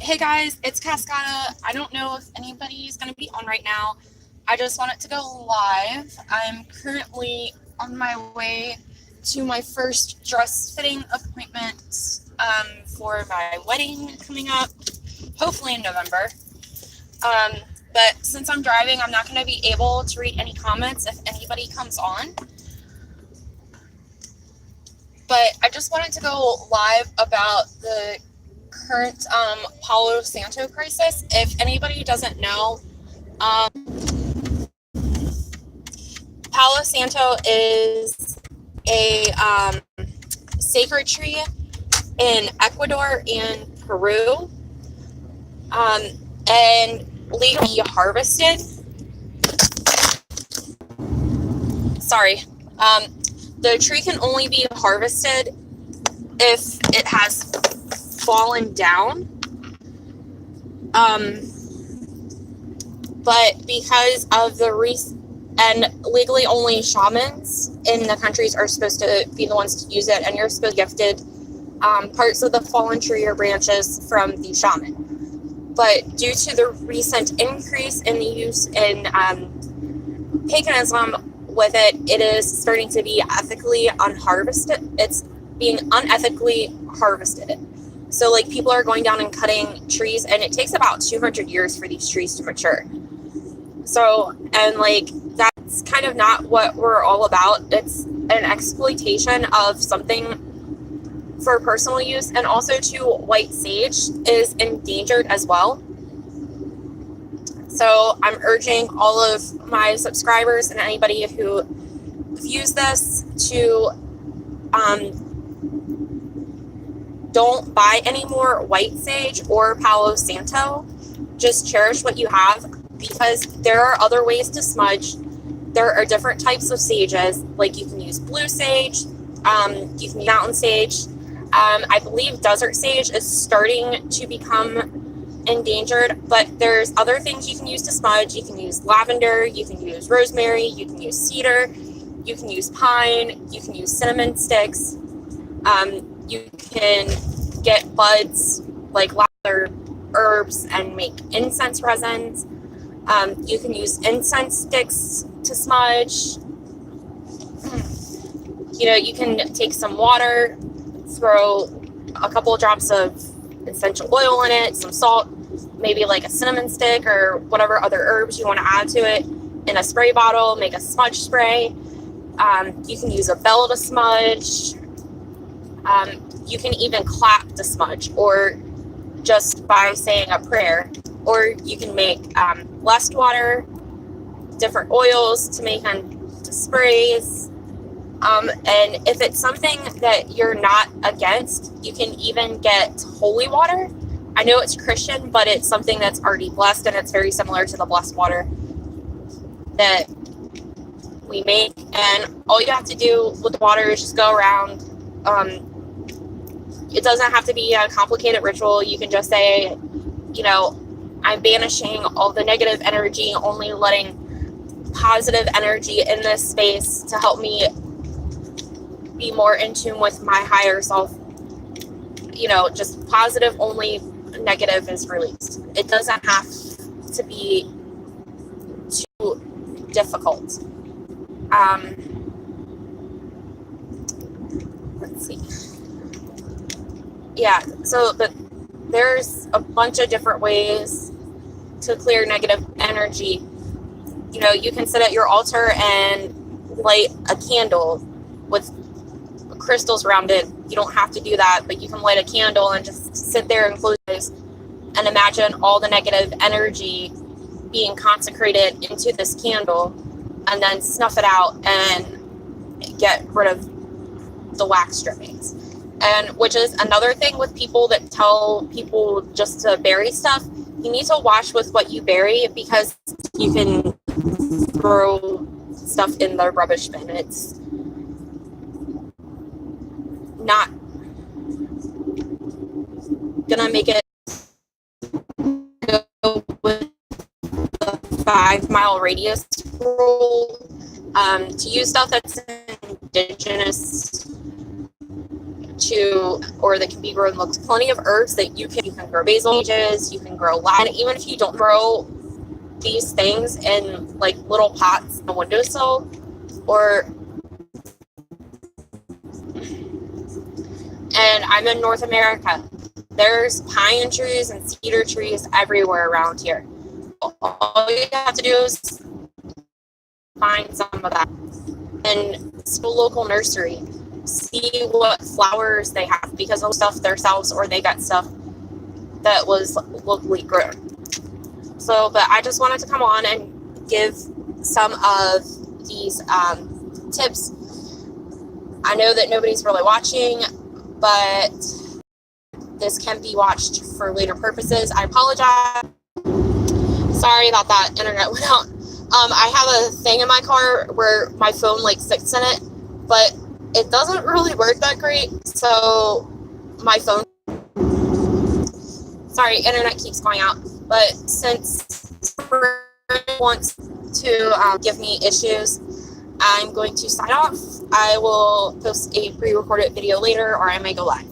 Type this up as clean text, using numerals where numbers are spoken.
Hey guys, it's Cascada. I don't know if anybody's going to be on right now. I just want it to go live. I'm currently on my way to my first dress fitting appointment for my wedding coming up, hopefully in November. But since I'm driving, I'm not going to be able to read any comments if anybody comes on. But I just wanted to go live about the current Palo Santo crisis. If anybody doesn't know, Palo Santo is a sacred tree in Ecuador and Peru, and legally harvested. The tree can only be harvested if it has fallen down. But because of and legally only shamans in the countries are supposed to be the ones to use it, and you're supposed to be gifted parts of the fallen tree or branches from the shaman. But due to the recent increase in the use in paganism with it, it is starting to be ethically unharvested. It's being unethically harvested. So like people are going down and cutting trees, and it takes about 200 years for these trees to mature. So, and like that's kind of not what we're all about. It's an exploitation of something for personal use, and also too, white sage is endangered as well. So I'm urging all of my subscribers and anybody who views this to don't buy any more white sage or Palo Santo. Just cherish what you have, because there are other ways to smudge. There are different types of sages, like you can use blue sage, you can use mountain sage. I believe desert sage is starting to become endangered, but there's other things you can use to smudge. You can use lavender, you can use rosemary, you can use cedar, you can use pine, you can use cinnamon sticks. You can get buds like lavender herbs and make incense resins. You can use incense sticks to smudge. You can take some water, throw a couple of drops of essential oil in it, some salt, maybe like a cinnamon stick or whatever other herbs you want to add to it in a spray bottle, make a smudge spray. You can use a bell to smudge. You can even clap to smudge, or just by saying a prayer. Or you can make blessed water, different oils to make on sprays. And if it's something that you're not against, you can even get holy water. I know it's Christian, but it's something that's already blessed, and it's very similar to the blessed water that we make. And all you have to do with the water is just go around. It doesn't have to be a complicated ritual. You can just say, I'm banishing all the negative energy, only letting positive energy in this space to help me be more in tune with my higher self. Just positive, only negative is released. It doesn't have to be too difficult. Let's see. Yeah, so there's a bunch of different ways to clear negative energy. You can sit at your altar and light a candle with crystals around it. You don't have to do that, but you can light a candle and just sit there and close your eyes and imagine all the negative energy being consecrated into this candle, and then snuff it out and get rid of the wax strippings. And which is another thing with people that tell people just to bury stuff. You need to watch with what you bury, because you can throw stuff in the rubbish bin. It's not gonna make it go with the 5-mile radius rule. To use stuff that's indigenous to, or that can be grown, looks plenty of herbs that you can grow basil pages, you can grow lime. And even if you don't grow these things in like little pots on the windowsill, or and I'm in North America, there's pine trees and cedar trees everywhere around here. All you have to do is find some of that and to a local nursery, see what flowers they have, because they'll stuff themselves or they got stuff that was locally grown. So, but I just wanted to come on and give some of these tips. I know that nobody's really watching, but this can be watched for later purposes. I apologize. Sorry about that. Internet went out. I have a thing in my car where my phone like sits in it, but it doesn't really work that great. So my phone, sorry, internet keeps going out. But since wants to give me issues, I'm going to sign off. I will post a pre-recorded video later, or I may go live.